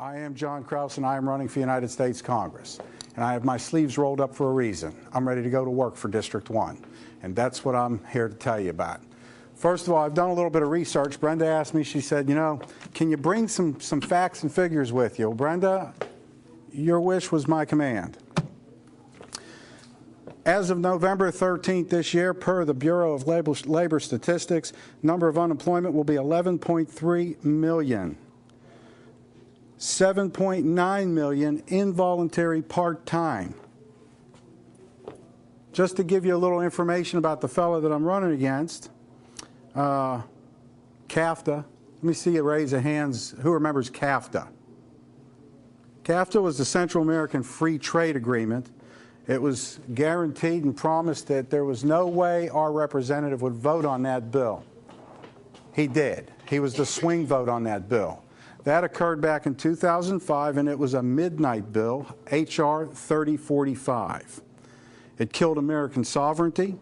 I am John Krause, and I am running for United States Congress. And I have my sleeves rolled up for a reason. I'm ready to go to work for District 1. And that's what I'm here to tell you about. First of all, I've done a little bit of research. Brenda asked me, she said, you know, can you bring some facts and figures with you? Well, Brenda, your wish was my command. As of November 13th this year, per the Bureau of Labor Statistics, number of unemployment will be 11.3 million. 7.9 million involuntary part-time. Just to give you a little information about the fellow that I'm running against, CAFTA. Let me see you raise of hands. Who remembers CAFTA? CAFTA was the Central American Free Trade Agreement. It was guaranteed and promised that there was no way our representative would vote on that bill. He did. He was the swing vote on that bill. That occurred back in 2005, and it was a midnight bill, H.R. 3045. It killed American sovereignty.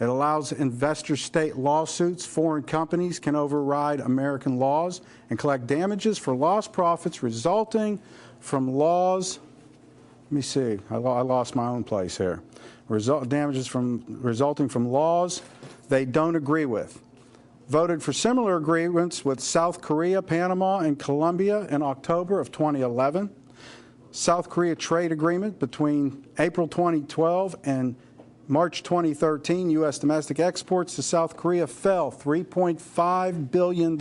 It allows investor-state lawsuits. Foreign companies can override American laws and collect damages for lost profits resulting from laws. Let me see. I lost my own place here. Damages resulting from laws they don't agree with. Voted for similar agreements with South Korea, Panama, and Colombia in October of 2011. South Korea trade agreement between April 2012 and March 2013, U.S. domestic exports to South Korea fell $3.5 billion,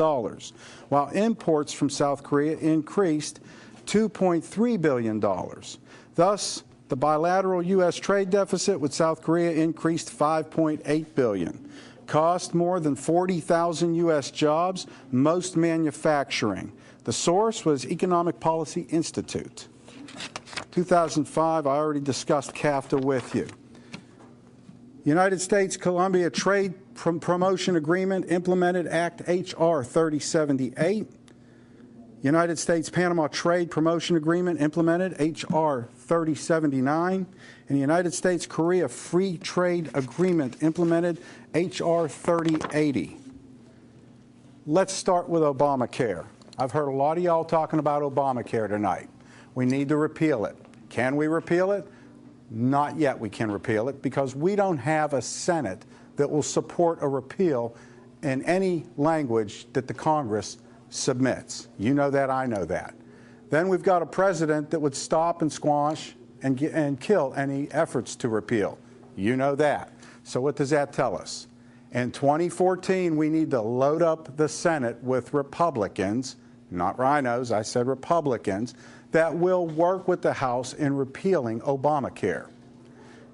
while imports from South Korea increased $2.3 billion. Thus, the bilateral U.S. trade deficit with South Korea increased $5.8 billion. Cost more than 40,000 U.S. jobs, most manufacturing. The source was Economic Policy Institute. 2005, I already discussed CAFTA with you. United States-Colombia Trade Promotion Agreement implemented Act H.R. 3078. United States-Panama Trade Promotion Agreement implemented H.R. 3079. And the United States-Korea Free Trade Agreement implemented H.R. 3080. Let's start with Obamacare. I've heard a lot of y'all talking about Obamacare tonight. We need to repeal it. Can we repeal it? Not yet we can repeal it because we don't have a Senate that will support a repeal in any language that the Congress submits. You know that, I know that. Then we've got a president that would stop and squash and kill any efforts to repeal. You know that. So what does that tell us? In 2014, we need to load up the Senate with Republicans, not rhinos, I said Republicans, that will work with the House in repealing Obamacare.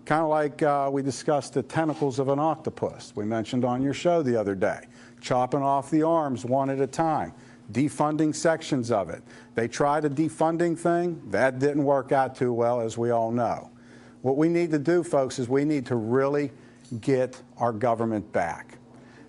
Kind of like we discussed the tentacles of an octopus we mentioned on your show the other day, chopping off the arms one at a time, defunding sections of it. They tried a defunding thing. That didn't work out too well, as we all know. What we need to do, folks, is we need to really get our government back.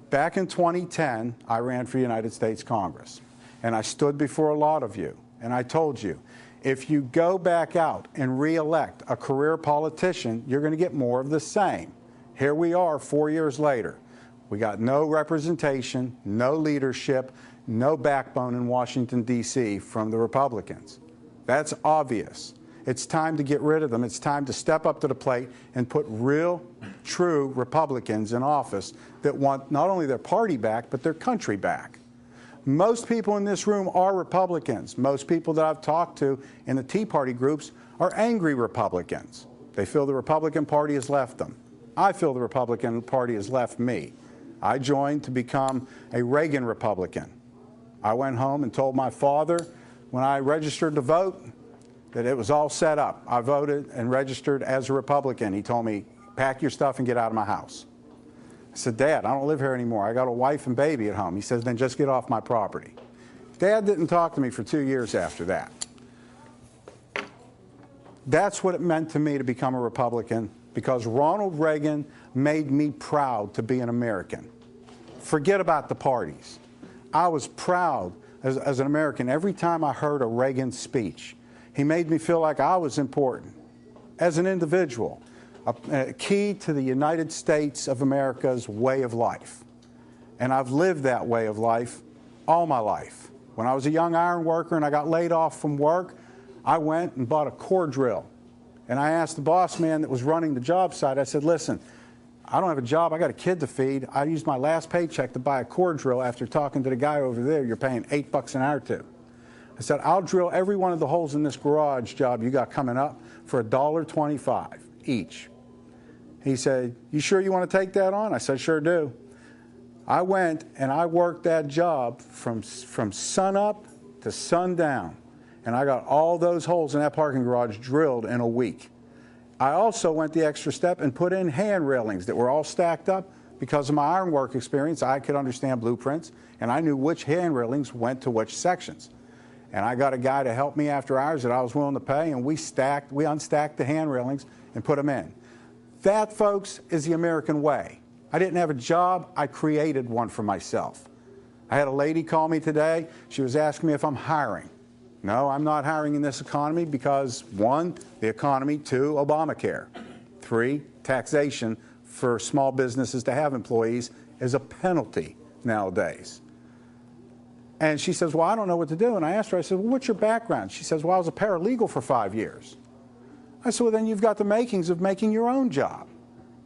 Back in 2010, I ran for United States Congress, and I stood before a lot of you, and I told you, if you go back out and re-elect a career politician, you're going to get more of the same. Here we are 4 years later. We got no representation, no leadership, no backbone in Washington, D.C. from the Republicans. That's obvious. It's time to get rid of them. It's time to step up to the plate and put real, true Republicans in office that want not only their party back, but their country back. Most people in this room are Republicans. Most people that I've talked to in the Tea Party groups are angry Republicans. They feel the Republican Party has left them. I feel the Republican Party has left me. I joined to become a Reagan Republican. I went home and told my father when I registered to vote that it was all set up. I voted and registered as a Republican. He told me, pack your stuff and get out of my house. I said, Dad, I don't live here anymore. I got a wife and baby at home. He says, then just get off my property. Dad didn't talk to me for 2 years after that. That's what it meant to me to become a Republican, because Ronald Reagan made me proud to be an American. Forget about the parties. I was proud as an American every time I heard a Reagan speech. He made me feel like I was important as an individual. A key to the United States of America's way of life. And I've lived that way of life all my life. When I was a young iron worker and I got laid off from work, I went and bought a core drill. And I asked the boss man that was running the job site, I said, listen, I don't have a job, I got a kid to feed. I used my last paycheck to buy a core drill after talking to the guy over there you're paying $8 an hour to. I said, I'll drill every one of the holes in this garage job you got coming up for $1.25 each. He said, you sure you want to take that on? I said, sure do. I went and I worked that job from sun up to sundown. And I got all those holes in that parking garage drilled in a week. I also went the extra step and put in hand railings that were all stacked up. Because of my ironwork experience, I could understand blueprints, and I knew which hand railings went to which sections. And I got a guy to help me after hours that I was willing to pay, and we unstacked the hand railings and put them in. That, folks, is the American way. I didn't have a job. I created one for myself. I had a lady call me today. She was asking me if I'm hiring. No, I'm not hiring in this economy because, 1, the economy, 2, Obamacare, 3, taxation for small businesses to have employees is a penalty nowadays. And she says, well, I don't know what to do. And I asked her, I said, well, what's your background? She says, well, I was a paralegal for 5 years. I said, well, then you've got the makings of making your own job.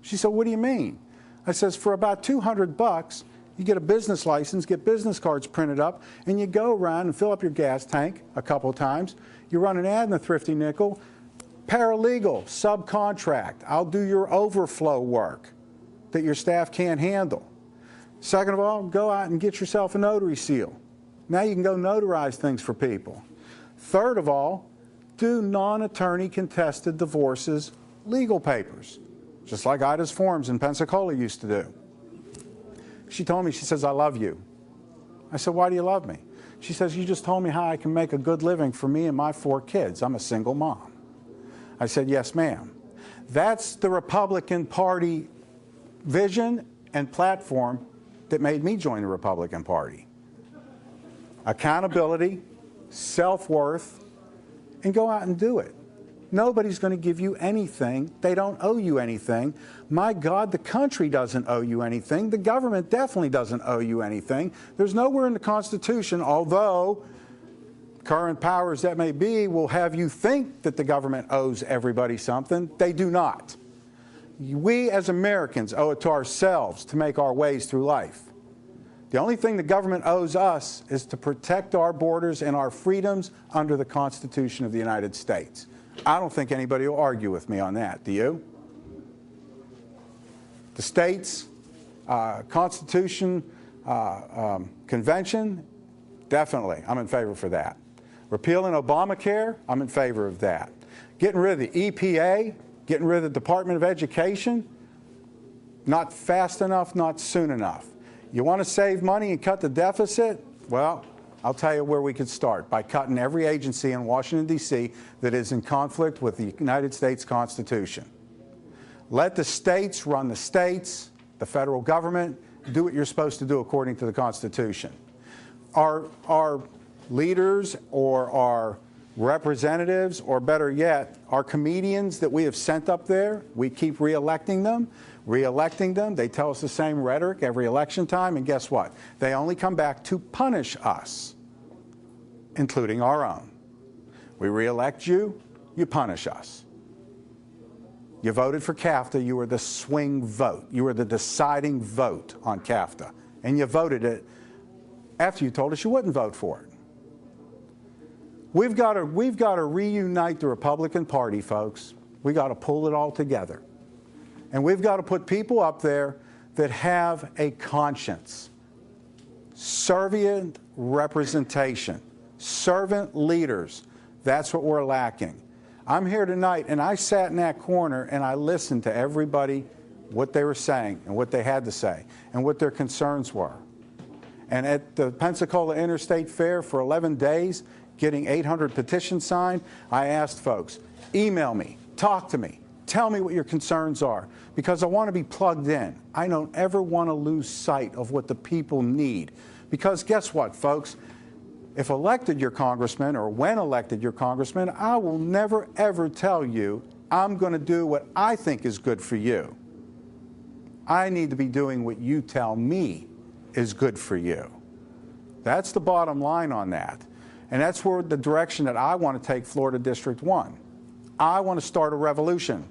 She said, what do you mean? I says, for about $200, you get a business license, get business cards printed up, and you go around and fill up your gas tank a couple of times. You run an ad in the Thrifty Nickel. Paralegal, subcontract. I'll do your overflow work that your staff can't handle. Second of all, go out and get yourself a notary seal. Now you can go notarize things for people. Third of all, do non-attorney contested divorces legal papers, just like Ida's Forms in Pensacola used to do. She told me, she says, I love you. I said, why do you love me? She says, you just told me how I can make a good living for me and my 4 kids. I'm a single mom. I said, yes, ma'am. That's the Republican Party vision and platform that made me join the Republican Party. Accountability, self-worth, and go out and do it. Nobody's going to give you anything. They don't owe you anything. My God, the country doesn't owe you anything. The government definitely doesn't owe you anything. There's nowhere in the Constitution, although current powers that may be will have you think that the government owes everybody something. They do not. We as Americans owe it to ourselves to make our ways through life. The only thing the government owes us is to protect our borders and our freedoms under the Constitution of the United States. I don't think anybody will argue with me on that. Do you? The states, Constitution, Convention, definitely. I'm in favor for that. Repealing Obamacare, I'm in favor of that. Getting rid of the EPA, getting rid of the Department of Education, not fast enough, not soon enough. You want to save money and cut the deficit? Well, I'll tell you where we could start, by cutting every agency in Washington, D.C. that is in conflict with the United States Constitution. Let the states run the states, the federal government, do what you're supposed to do according to the Constitution. Our leaders or our representatives, or better yet, our comedians that we have sent up there, we keep re-electing them. They tell us the same rhetoric every election time, and guess what? They only come back to punish us, including our own. We re-elect you, you punish us. You voted for CAFTA, you were the swing vote. You were the deciding vote on CAFTA, and you voted it after you told us you wouldn't vote for it. We've got to reunite the Republican Party, folks. We've got to pull it all together. And we've got to put people up there that have a conscience. Servant representation. Servant leaders. That's what we're lacking. I'm here tonight, and I sat in that corner, and I listened to everybody, what they were saying, and what they had to say, and what their concerns were. And at the Pensacola Interstate Fair for 11 days, getting 800 petitions signed, I asked folks, email me, talk to me, tell me what your concerns are, because I want to be plugged in. I don't ever want to lose sight of what the people need. Because guess what, folks? If elected your congressman, or when elected your congressman, I will never, ever tell you I'm going to do what I think is good for you. I need to be doing what you tell me is good for you. That's the bottom line on that. And that's where the direction that I want to take Florida District 1. I want to start a revolution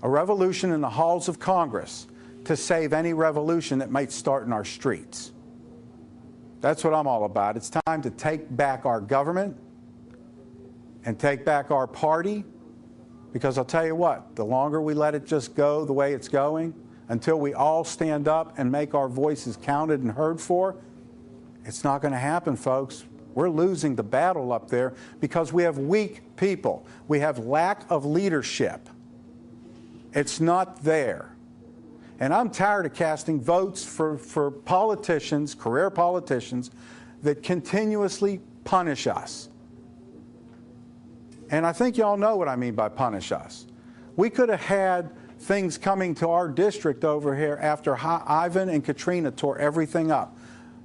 in the halls of Congress to save any revolution that might start in our streets. That's what I'm all about. It's time to take back our government and take back our party, because I'll tell you what, the longer we let it just go the way it's going, until we all stand up and make our voices counted and heard for, it's not going to happen, folks. We're losing the battle up there because we have weak people. We have lack of leadership. It's not there. And I'm tired of casting votes for politicians, career politicians, that continuously punish us. And I think y'all know what I mean by punish us. We could have had things coming to our district over here after Ivan and Katrina tore everything up.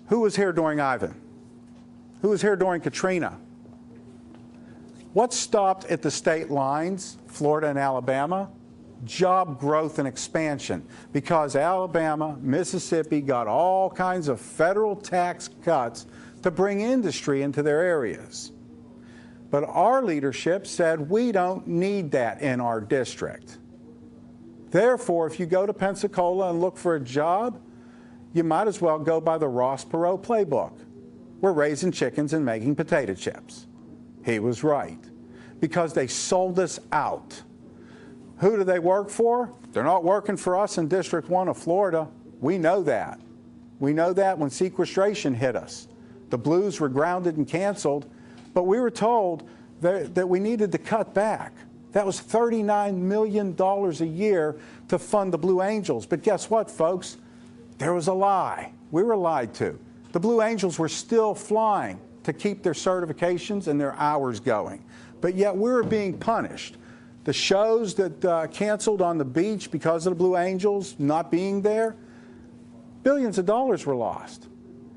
Who was here during Ivan? Who was here during Katrina? What stopped at the state lines, Florida and Alabama? Job growth and expansion, because Alabama, Mississippi got all kinds of federal tax cuts to bring industry into their areas. But our leadership said we don't need that in our district. Therefore, if you go to Pensacola and look for a job, you might as well go by the Ross Perot playbook. We're raising chickens and making potato chips. He was right, because they sold us out. Who do they work for? They're not working for us in District 1 of Florida. We know that. We know that when sequestration hit us. The Blues were grounded and canceled, but we were told that we needed to cut back. That was $39 million a year to fund the Blue Angels. But guess what, folks? There was a lie. We were lied to. The Blue Angels were still flying to keep their certifications and their hours going. But yet we were being punished. The shows that canceled on the beach because of the Blue Angels not being there, billions of dollars were lost.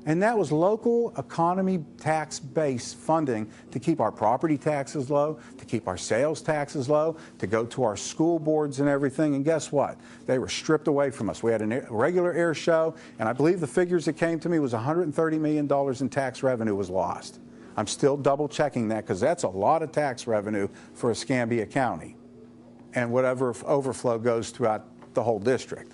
And that was local economy tax-based funding to keep our property taxes low, to keep our sales taxes low, to go to our school boards and everything. And guess what? They were stripped away from us. We had a regular air show, and I believe the figures that came to me was $130 million in tax revenue was lost. I'm still double checking that, because that's a lot of tax revenue for Escambia County, and whatever overflow goes throughout the whole district.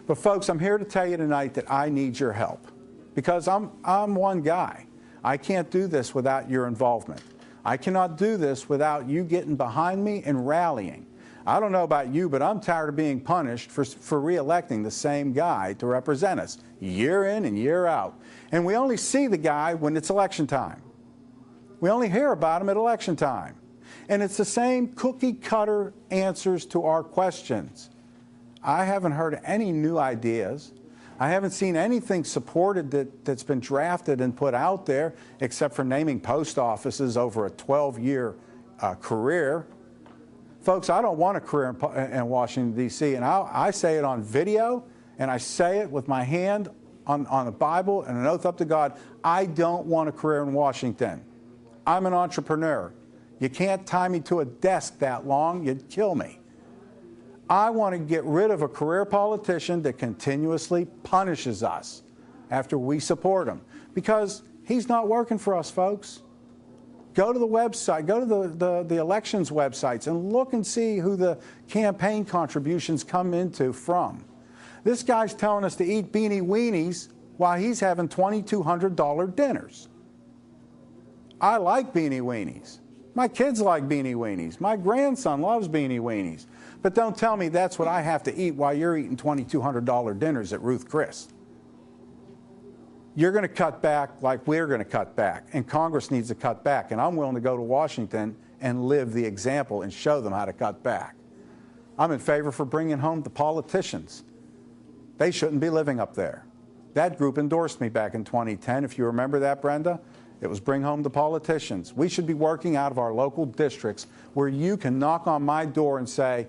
But folks, I'm here to tell you tonight that I need your help, because I'm one guy. I can't do this without your involvement. I cannot do this without you getting behind me and rallying. I don't know about you, but I'm tired of being punished for re-electing the same guy to represent us year in and year out. And we only see the guy when it's election time. We only hear about him at election time. And it's the same cookie-cutter answers to our questions. I haven't heard any new ideas. I haven't seen anything supported that's been drafted and put out there, except for naming post offices over a 12-year career. Folks, I don't want a career in Washington, D.C., and I say it on video, and I say it with my hand on the Bible and an oath up to God. I don't want a career in Washington. I'm an entrepreneur. You can't tie me to a desk that long. You'd kill me. I want to get rid of a career politician that continuously punishes us after we support him, because he's not working for us, folks. Go to the website, go to the elections websites, and look and see who the campaign contributions come into from. This guy's telling us to eat beanie weenies while he's having $2,200 dinners. I like beanie weenies. My kids like beanie weenies. My grandson loves beanie weenies. But don't tell me that's what I have to eat while you're eating $2,200 dinners at Ruth Chris. You're going to cut back like we're going to cut back, and Congress needs to cut back, and I'm willing to go to Washington and live the example and show them how to cut back. I'm in favor for bringing home the politicians. They shouldn't be living up there. That group endorsed me back in 2010, if you remember that, Brenda. It was bring home the politicians. We should be working out of our local districts where you can knock on my door and say,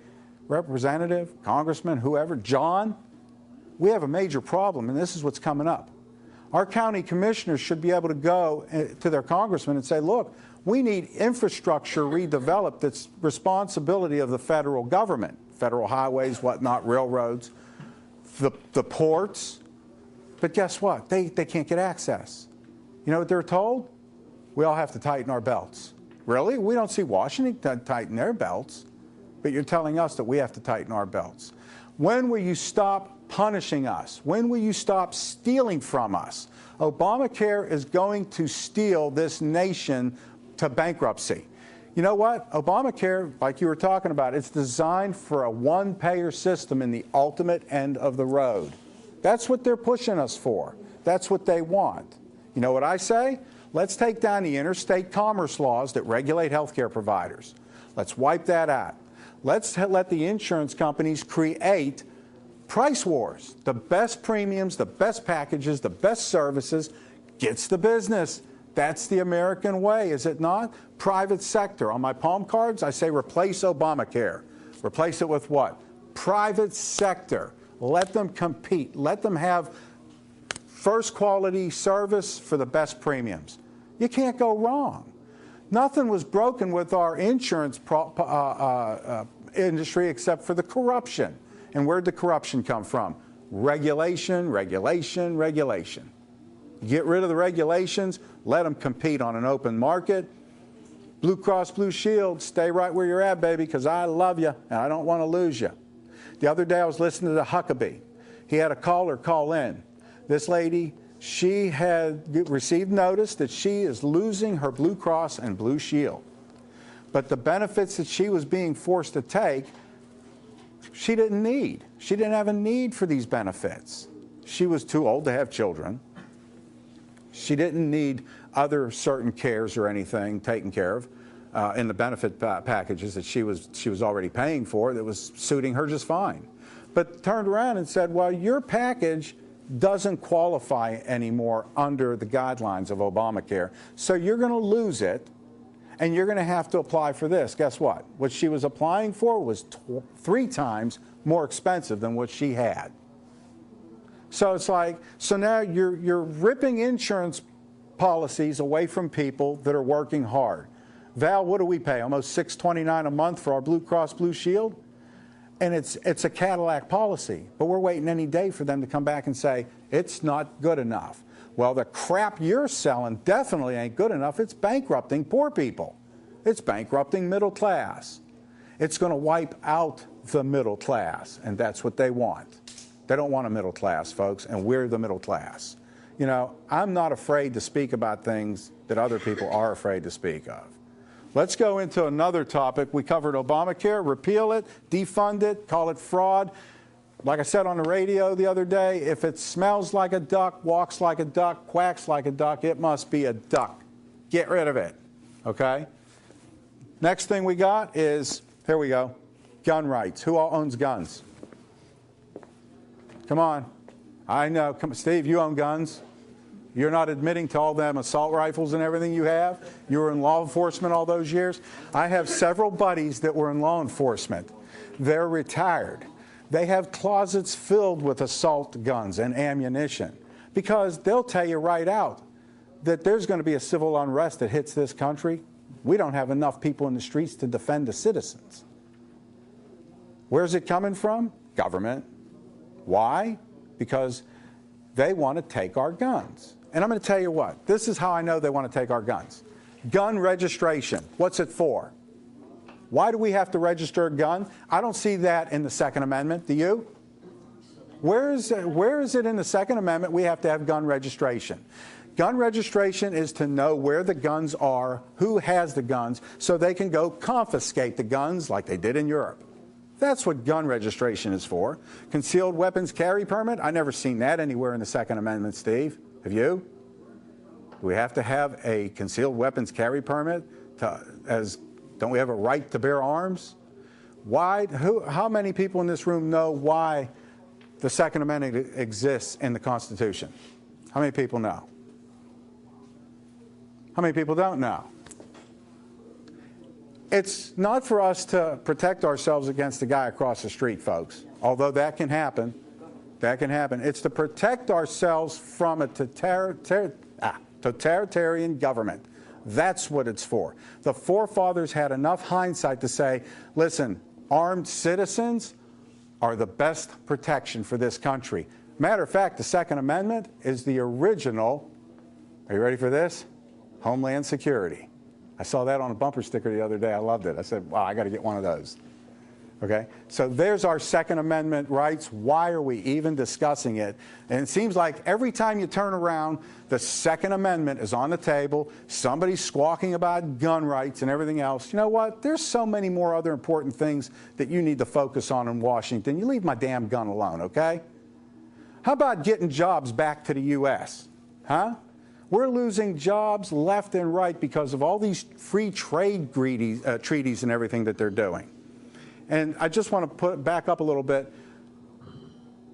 Representative, Congressman, whoever, John, we have a major problem, and this is what's coming up. Our county commissioners should be able to go to their congressman and say, look, we need infrastructure redeveloped that's responsibility of the federal government, federal highways, whatnot, railroads, the ports. But guess what? They can't get access. You know what they're told? We all have to tighten our belts. Really? We don't see Washington tighten their belts, but you're telling us that we have to tighten our belts. When will you stop punishing us? When will you stop stealing from us? Obamacare is going to steal this nation to bankruptcy. You know what? Obamacare, like you were talking about, it's designed for a one-payer system in the ultimate end of the road. That's what they're pushing us for. That's what they want. You know what I say? Let's take down the interstate commerce laws that regulate healthcare providers. Let's wipe that out. Let's let the insurance companies create price wars. The best premiums, the best packages, the best services gets the business. That's the American way, is it not? Private sector. On my palm cards, I say replace Obamacare. Replace it with what? Private sector. Let them compete. Let them have first quality service for the best premiums. You can't go wrong. Nothing was broken with our insurance industry except for the corruption. And where'd the corruption come from? Regulation, regulation, regulation. Get rid of the regulations, let them compete on an open market. Blue Cross Blue Shield, stay right where you're at, baby, because I love you and I don't want to lose you. The other day I was listening to Huckabee. He had a caller call in. This lady, she had received notice that she is losing her Blue Cross and Blue Shield. But the benefits that she was being forced to take, she didn't need. She didn't have a need for these benefits. She was too old to have children. She didn't need other certain cares or anything taken care of in the benefit packages that she was already paying for that was suiting her just fine. But turned around and said, well, your package doesn't qualify anymore under the guidelines of Obamacare, so you're going to lose it, and you're going to have to apply for this. Guess what? What she was applying for was 3 times more expensive than what she had. So it's like, so now you're ripping insurance policies away from people that are working hard. Val, what do we pay? Almost $629 a month for our Blue Cross Blue Shield? And it's a Cadillac policy, but we're waiting any day for them to come back and say, it's not good enough. Well, the crap you're selling definitely ain't good enough. It's bankrupting poor people. It's bankrupting middle class. It's going to wipe out the middle class, and that's what they want. They don't want a middle class, folks, and we're the middle class. You know, I'm not afraid to speak about things that other people are afraid to speak of. Let's go into another topic. We covered Obamacare, repeal it, defund it, call it fraud. Like I said on the radio the other day, if it smells like a duck, walks like a duck, quacks like a duck, it must be a duck. Get rid of it, okay? Next thing we got is, here we go, gun rights. Who all owns guns? Come on. I know. Come, Steve, you own guns. You're not admitting to all them assault rifles and everything you have. You were in law enforcement all those years. I have several buddies that were in law enforcement. They're retired. They have closets filled with assault guns and ammunition because they'll tell you right out that there's going to be a civil unrest that hits this country. We don't have enough people in the streets to defend the citizens. Where's it coming from? Government. Why? Because they want to take our guns. And I'm going to tell you what, this is how I know they want to take our guns. Gun registration. What's it for? Why do we have to register a gun? I don't see that in the Second Amendment. Do you? Where is it in the Second Amendment we have to have gun registration? Gun registration is to know where the guns are, who has the guns, so they can go confiscate the guns like they did in Europe. That's what gun registration is for. Concealed weapons carry permit? I never seen that anywhere in the Second Amendment, Steve. Have you? Do we have to have a concealed weapons carry permit? Don't we have a right to bear arms? Why? How many people in this room know why the Second Amendment exists in the Constitution? How many people know? How many people don't know? It's not for us to protect ourselves against the guy across the street, folks. Although that can happen. That can happen. It's to protect ourselves from a totalitarian government. That's what it's for. The forefathers had enough hindsight to say, listen, armed citizens are the best protection for this country. Matter of fact, the Second Amendment is the original Are you ready for this? Homeland Security. I saw that on a bumper sticker the other day. I loved it. I said, wow, I got to get one of those. Okay, so there's our Second Amendment rights. Why are we even discussing it? And it seems like every time you turn around, the Second Amendment is on the table. Somebody's squawking about gun rights and everything else. You know what? There's so many more other important things that you need to focus on in Washington. You leave my damn gun alone, okay? How about getting jobs back to the U.S.? Huh? We're losing jobs left and right because of all these free trade treaties and everything that they're doing. And I just want to back up a little bit.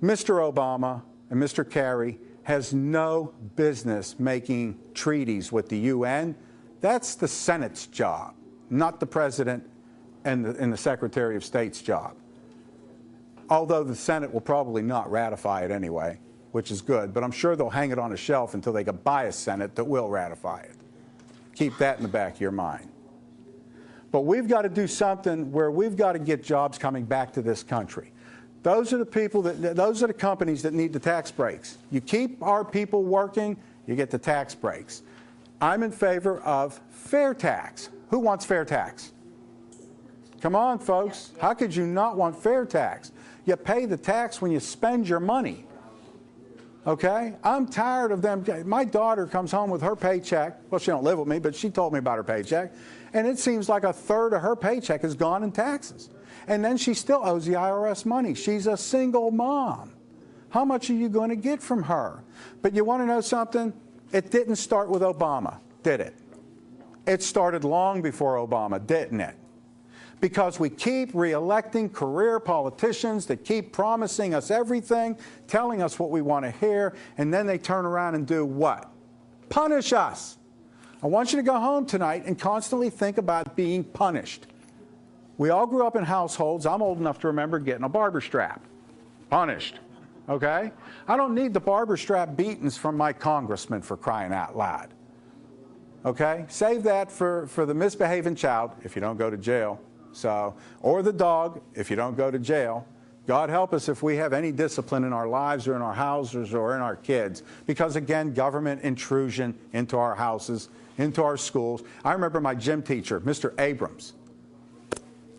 Mr. Obama and Mr. Kerry has no business making treaties with the UN. That's the Senate's job, not the President and the Secretary of State's job. Although the Senate will probably not ratify it anyway, which is good. But I'm sure they'll hang it on a shelf until they can buy a Senate that will ratify it. Keep that in the back of your mind. But we've got to do something where we've got to get jobs coming back to this country. Those are the people those are the companies that need the tax breaks. You keep our people working, you get the tax breaks. I'm in favor of fair tax. Who wants fair tax? Come on, folks. How could you not want fair tax? You pay the tax when you spend your money. Okay? I'm tired of them. My daughter comes home with her paycheck. Well, she don't live with me, but she told me about her paycheck. And it seems like a third of her paycheck has gone in taxes. And then she still owes the IRS money. She's a single mom. How much are you going to get from her? But you want to know something? It didn't start with Obama, did it? It started long before Obama, didn't it? Because we keep re-electing career politicians that keep promising us everything, telling us what we want to hear, and then they turn around and do what? Punish us. I want you to go home tonight and constantly think about being punished. We all grew up in households. I'm old enough to remember getting a barber strap. Punished. Okay? I don't need the barber strap beatings from my congressman, for crying out loud. Okay? Save that for the misbehaving child if you don't go to jail. So, or the dog if you don't go to jail. God help us if we have any discipline in our lives or in our houses or in our kids. Because again, government intrusion into our houses, into our schools. I remember my gym teacher, Mr. Abrams,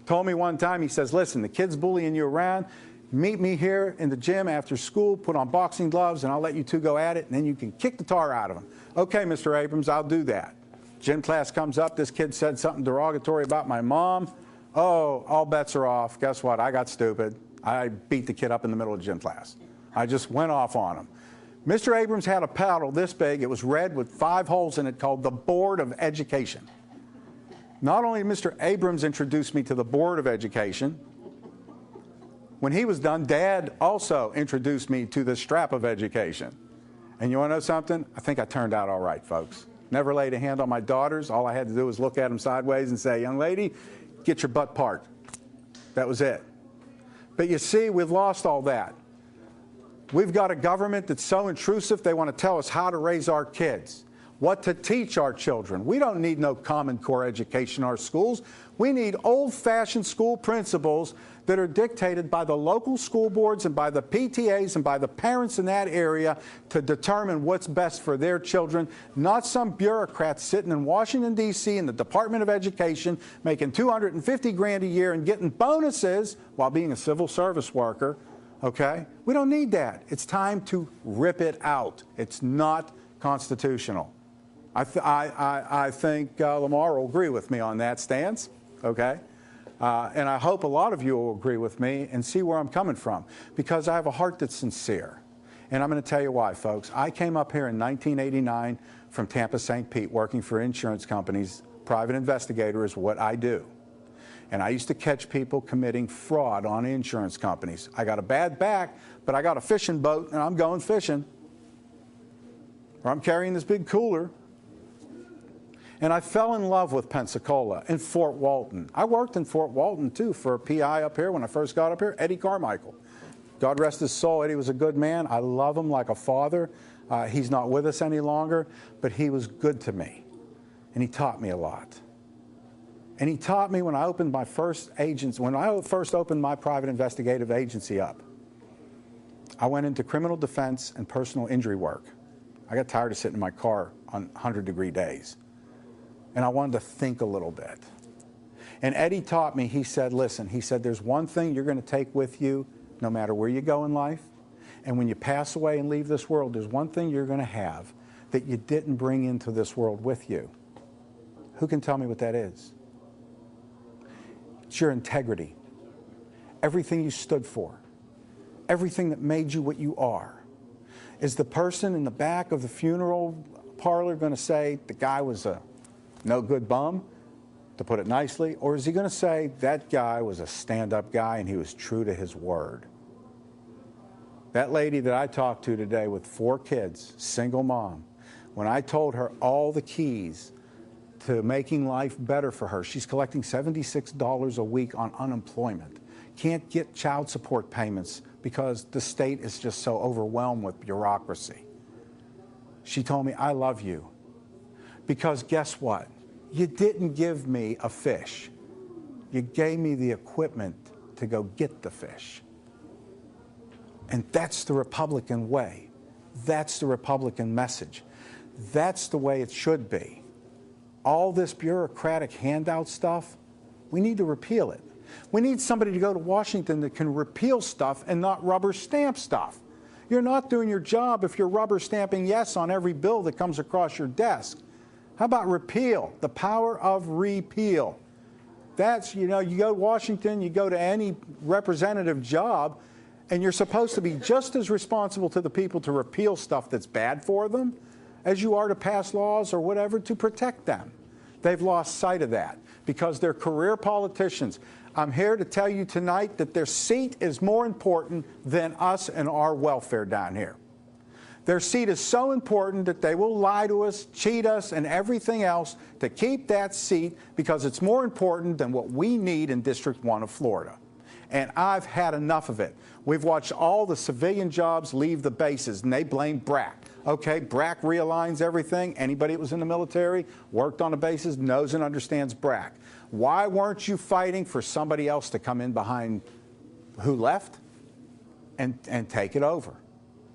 told me one time, he says, listen, the kid's bullying you around. Meet me here in the gym after school, put on boxing gloves, and I'll let you two go at it, and then you can kick the tar out of him. Okay, Mr. Abrams, I'll do that. Gym class comes up, this kid said something derogatory about my mom. Oh, all bets are off. Guess what? I got stupid. I beat the kid up in the middle of gym class. I just went off on him. Mr. Abrams had a paddle this big. It was red with 5 holes in it called the Board of Education. Not only did Mr. Abrams introduce me to the Board of Education, when he was done, Dad also introduced me to the strap of education. And you want to know something? I think I turned out all right, folks. Never laid a hand on my daughters. All I had to do was look at them sideways and say, young lady, get your butt parked. That was it. But you see, we've lost all that. We've got a government that's so intrusive, they want to tell us how to raise our kids, what to teach our children. We don't need no Common Core education in our schools. We need old-fashioned school principles that are dictated by the local school boards and by the PTAs and by the parents in that area to determine what's best for their children, not some bureaucrats sitting in Washington, D.C. in the Department of Education making $250 grand a year and getting bonuses while being a civil service worker. Okay? We don't need that. It's time to rip it out. It's not constitutional. I think Lamar will agree with me on that stance. Okay? And I hope a lot of you will agree with me and see where I'm coming from, because I have a heart that's sincere. And I'm going to tell you why, folks. I came up here in 1989 from Tampa, St. Pete, working for insurance companies. Private investigator is what I do. And I used to catch people committing fraud on insurance companies. I got a bad back, but I got a fishing boat, and I'm going fishing. Or I'm carrying this big cooler. And I fell in love with Pensacola and Fort Walton. I worked in Fort Walton, too, for a PI up here when I first got up here, Eddie Carmichael. God rest his soul. Eddie was a good man. I love him like a father. He's not with us any longer, but he was good to me. And he taught me a lot. And he taught me when I opened my first agency, when I first opened my private investigative agency up, I went into criminal defense and personal injury work. I got tired of sitting in my car on 100-degree days. And I wanted to think a little bit. And Eddie taught me, he said, listen, he said, there's one thing you're going to take with you no matter where you go in life. And when you pass away and leave this world, there's one thing you're going to have that you didn't bring into this world with you. Who can tell me what that is? It's your integrity. Everything you stood for. Everything that made you what you are. Is the person in the back of the funeral parlor going to say the guy was a no good bum, to put it nicely, or is he going to say that guy was a stand-up guy and he was true to his word? That lady that I talked to today with 4 kids, single mom, when I told her all the keys to making life better for her, she's collecting $76 a week on unemployment, can't get child support payments because the state is just so overwhelmed with bureaucracy. She told me, I love you. Because guess what? You didn't give me a fish. You gave me the equipment to go get the fish. And that's the Republican way. That's the Republican message. That's the way it should be. All this bureaucratic handout stuff, we need to repeal it. We need somebody to go to Washington that can repeal stuff and not rubber stamp stuff. You're not doing your job if you're rubber stamping yes on every bill that comes across your desk. How about repeal? The power of repeal. That's, you know, you go to Washington, you go to any representative job, and you're supposed to be just as responsible to the people to repeal stuff that's bad for them as you are to pass laws or whatever to protect them. They've lost sight of that because they're career politicians. I'm here to tell you tonight that their seat is more important than us and our welfare down here. Their seat is so important that they will lie to us, cheat us, and everything else to keep that seat because it's more important than what we need in District 1 of Florida. And I've had enough of it. We've watched all the civilian jobs leave the bases, and they blame BRAC. Okay, BRAC realigns everything. Anybody that was in the military, worked on the bases, knows and understands BRAC. Why weren't you fighting for somebody else to come in behind who left and take it over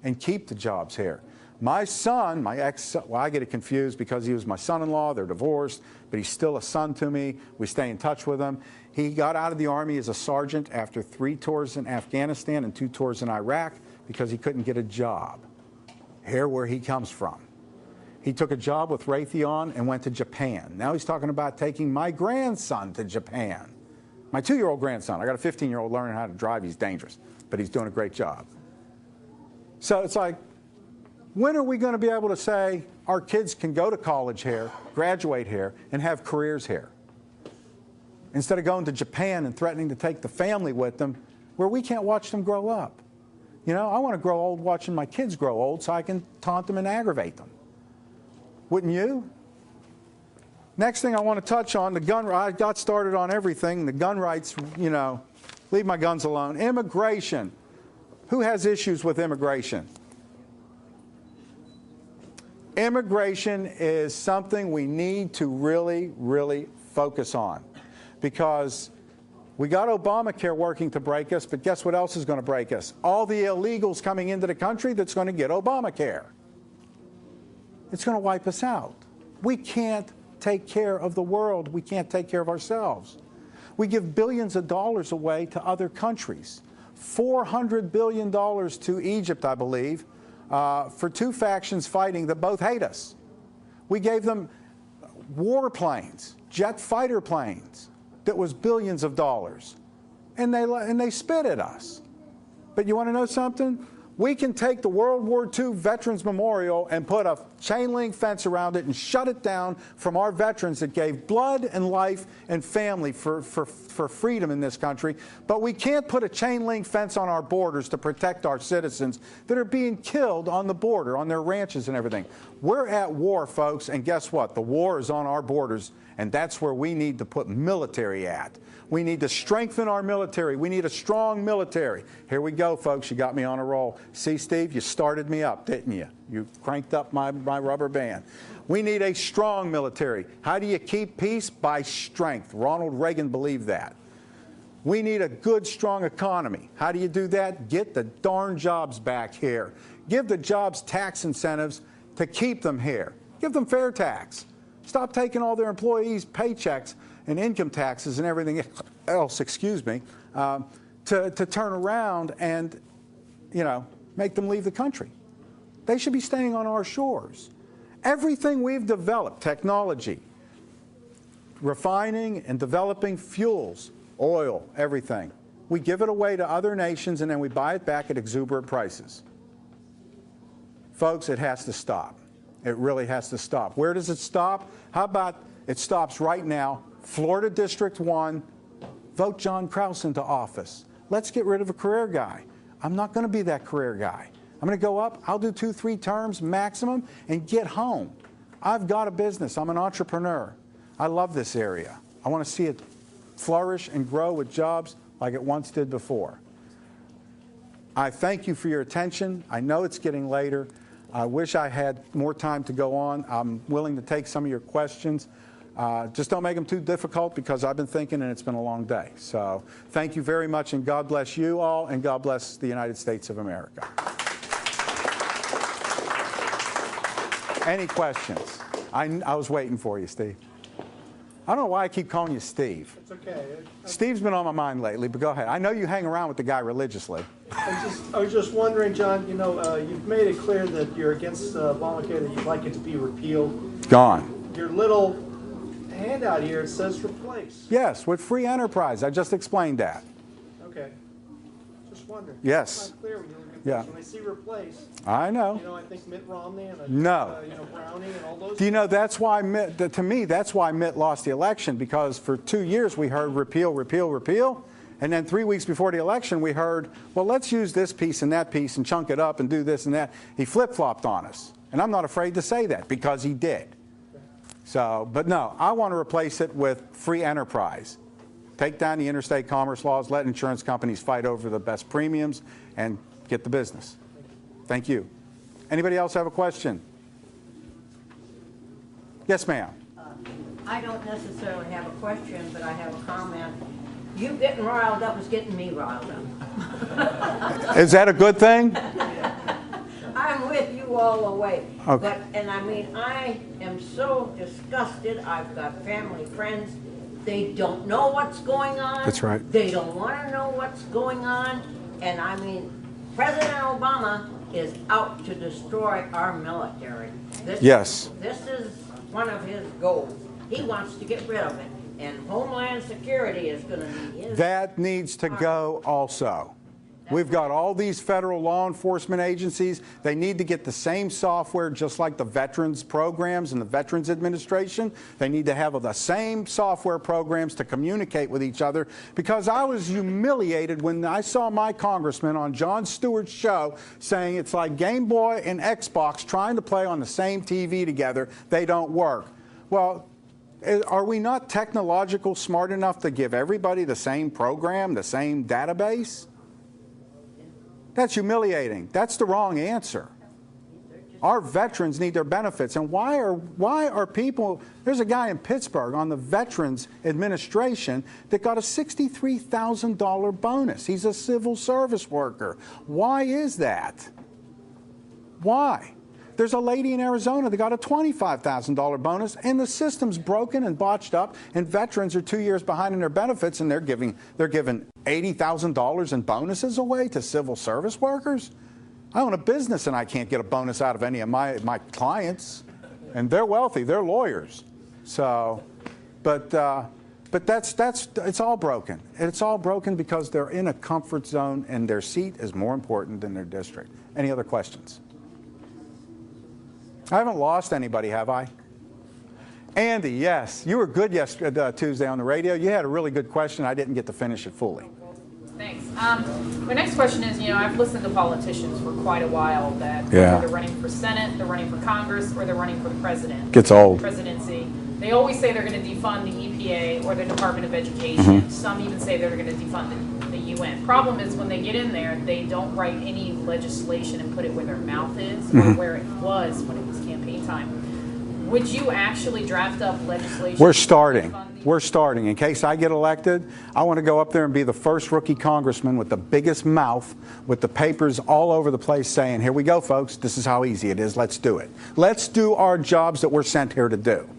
and keep the jobs here? My son, my ex-son, well, I get it confused because he was my son-in-law. They're divorced, but he's still a son to me. We stay in touch with him. He got out of the Army as a sergeant after 3 tours in Afghanistan and 2 tours in Iraq because he couldn't get a job here where he comes from. He took a job with Raytheon and went to Japan. Now he's talking about taking my grandson to Japan. My 2-year-old grandson. I got a 15-year-old learning how to drive. He's dangerous, but he's doing a great job. So it's like, when are we going to be able to say our kids can go to college here, graduate here, and have careers here? Instead of going to Japan and threatening to take the family with them, where we can't watch them grow up. You know, I want to grow old watching my kids grow old so I can taunt them and aggravate them. Wouldn't you? Next thing I want to touch on, the gun, I got started on everything, the gun rights, you know, leave my guns alone. Immigration. Who has issues with immigration? Immigration is something we need to really, really focus on because we got Obamacare working to break us, but guess what else is going to break us? All the illegals coming into the country that's going to get Obamacare. It's going to wipe us out. We can't take care of the world. We can't take care of ourselves. We give billions of dollars away to other countries. $400 billion to Egypt, I believe, for 2 factions fighting that both hate us. We gave them warplanes, jet fighter planes, that was billions of dollars. And they spit at us. But you want to know something? We can take the World War II Veterans Memorial and put a chain link fence around it and shut it down from our veterans that gave blood and life and family for freedom in this country. But we can't put a chain link fence on our borders to protect our citizens that are being killed on the border, on their ranches and everything. We're at war, folks, and guess what? The war is on our borders, and that's where we need to put military at. We need to strengthen our military. We need a strong military. Here we go, folks. You got me on a roll. See, Steve, you started me up, didn't you? You cranked up my rubber band. We need a strong military. How do you keep peace? By strength. Ronald Reagan believed that. We need a good, strong economy. How do you do that? Get the darn jobs back here. Give the jobs tax incentives to keep them here. Give them fair tax. Stop taking all their employees' paychecks and income taxes and everything else, excuse me, to turn around and, make them leave the country. They should be staying on our shores. Everything we've developed, technology, refining and developing fuels, oil, everything, we give it away to other nations and then we buy it back at exuberant prices. Folks, it has to stop. It really has to stop. Where does it stop? How about it stops right now? Florida District 1, vote John Krause into office. Let's get rid of a career guy. I'm not going to be that career guy. I'm going to go up, I'll do 2-3 terms maximum and get home. I've got a business. I'm an entrepreneur. I love this area. I want to see it flourish and grow with jobs like it once did before. I thank you for your attention. I know it's getting later. I wish I had more time to go on. I'm willing to take some of your questions. Just don't make them too difficult because I've been thinking and it's been a long day. So thank you very much and God bless you all and God bless the United States of America. Any questions? I was waiting for you, Steve. I don't know why I keep calling you Steve. It's okay. Steve's been on my mind lately, but go ahead. I know you hang around with the guy religiously. I was just wondering, John, you've made it clear that you're against Obamacare, that you'd like it to be repealed. Gone. Your little handout here, it says replace. Yes, with free enterprise. I just explained that. Okay. Just wondering. Yes. It's not clear when you look at Yeah. this. When I see replace, I know. I think Mitt Romney and Browning and all those. Do you know that's why to me, that's why Mitt lost the election, because for 2 years we heard repeal, repeal, repeal. And then 3 weeks before the election, we heard, well, let's use this piece and that piece and chunk it up and do this and that. He flip-flopped on us. And I'm not afraid to say that because he did. So, but no, I want to replace it with free enterprise. Take down the interstate commerce laws, let insurance companies fight over the best premiums, and get the business. Thank you. Anybody else have a question? Yes, ma'am. I don't necessarily have a question, but I have a comment. You getting riled up is getting me riled up. Is that a good thing? I'm with you all the way. Okay. And I mean, I am so disgusted. I've got family, friends. They don't know what's going on. That's right. They don't want to know what's going on. And I mean, President Obama is out to destroy our military. Yes. This is one of his goals. He wants to get rid of it. And Homeland Security is going to be his. That needs to go also. We've got all these federal law enforcement agencies. They need to get the same software, just like the veterans programs and the Veterans Administration. They need to have the same software programs to communicate with each other, because I was humiliated when I saw my congressman on Jon Stewart's show saying it's like Game Boy and Xbox trying to play on the same TV together. They don't work. Well, are we not technological smart enough to give everybody the same program, the same database? That's humiliating. That's the wrong answer. Our veterans need their benefits. And why are people, there's a guy in Pittsburgh on the Veterans Administration that got a $63,000 bonus. He's a civil service worker. Why is that? Why? There's a lady in Arizona that got a $25,000 bonus, and the system's broken and botched up, and veterans are 2 years behind in their benefits, and they're giving $80,000 in bonuses away to civil service workers. I own a business, and I can't get a bonus out of any of my clients, and they're wealthy, they're lawyers. So, but it's all broken. And it's all broken because they're in a comfort zone, and their seat is more important than their district. Any other questions? I haven't lost anybody, have I? Andy, yes. You were good yesterday, Tuesday on the radio. You had a really good question. I didn't get to finish it fully. Thanks. My next question is, I've listened to politicians for quite a while that whether they're running for Senate, they're running for Congress, or they're running for the president. Gets old. Presidency. They always say they're going to defund the EPA or the Department of Education. Some even say they're going to defund the UN. Problem is, when they get in there, they don't write any legislation and put it where their mouth is or where it was when it was campaign time. Would you actually draft up legislation? We're starting. We're starting. In case I get elected, I want to go up there and be the first rookie congressman with the biggest mouth, with the papers all over the place saying, here we go, folks, this is how easy it is, let's do it. Let's do our jobs that we're sent here to do.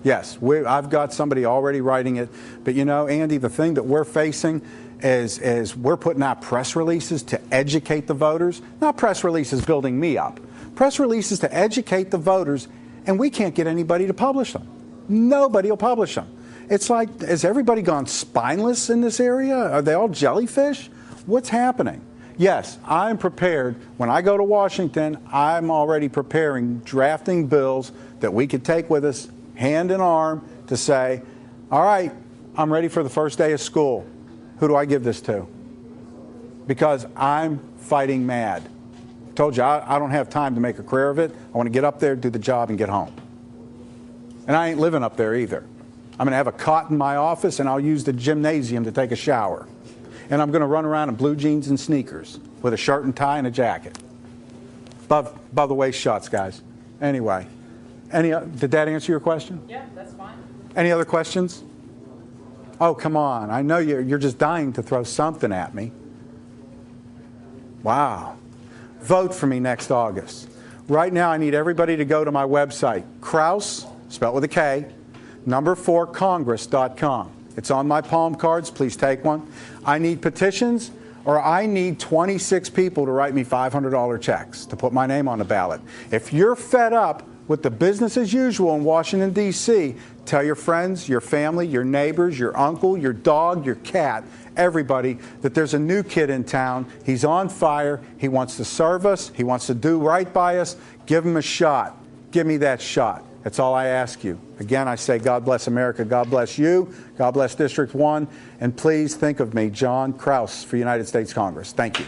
Yes, I've got somebody already writing it, but you know, Andy, the thing that we're facing is we're putting out press releases to educate the voters, not press releases building me up, press releases to educate the voters, and we can't get anybody to publish them. Nobody will publish them. It's like, has everybody gone spineless in this area? Are they all jellyfish? What's happening? Yes, I'm prepared. When I go to Washington, I'm already preparing, drafting bills that we could take with us, hand in arm, to say, all right, I'm ready for the first day of school. Who do I give this to? Because I'm fighting mad. I told you, I don't have time to make a career of it. I want to get up there, do the job, and get home. And I ain't living up there either. I'm going to have a cot in my office, and I'll use the gymnasium to take a shower. And I'm going to run around in blue jeans and sneakers with a shirt and tie and a jacket. Above the waist shots, guys. Anyway, did that answer your question? Yeah, that's fine. Any other questions? Oh, come on. I know you're just dying to throw something at me. Wow. Vote for me next August. Right now, I need everybody to go to my website, Krause, spelled with a K, #4congress.com. It's on my palm cards. Please take one. I need petitions, or I need 26 people to write me $500 checks to put my name on the ballot. If you're fed up with the business as usual in Washington, D.C., tell your friends, your family, your neighbors, your uncle, your dog, your cat, everybody, that there's a new kid in town. He's on fire. He wants to serve us. He wants to do right by us. Give him a shot. Give me that shot. That's all I ask you. Again, I say God bless America. God bless you. God bless District 1. And please think of me, John Krause, for United States Congress. Thank you.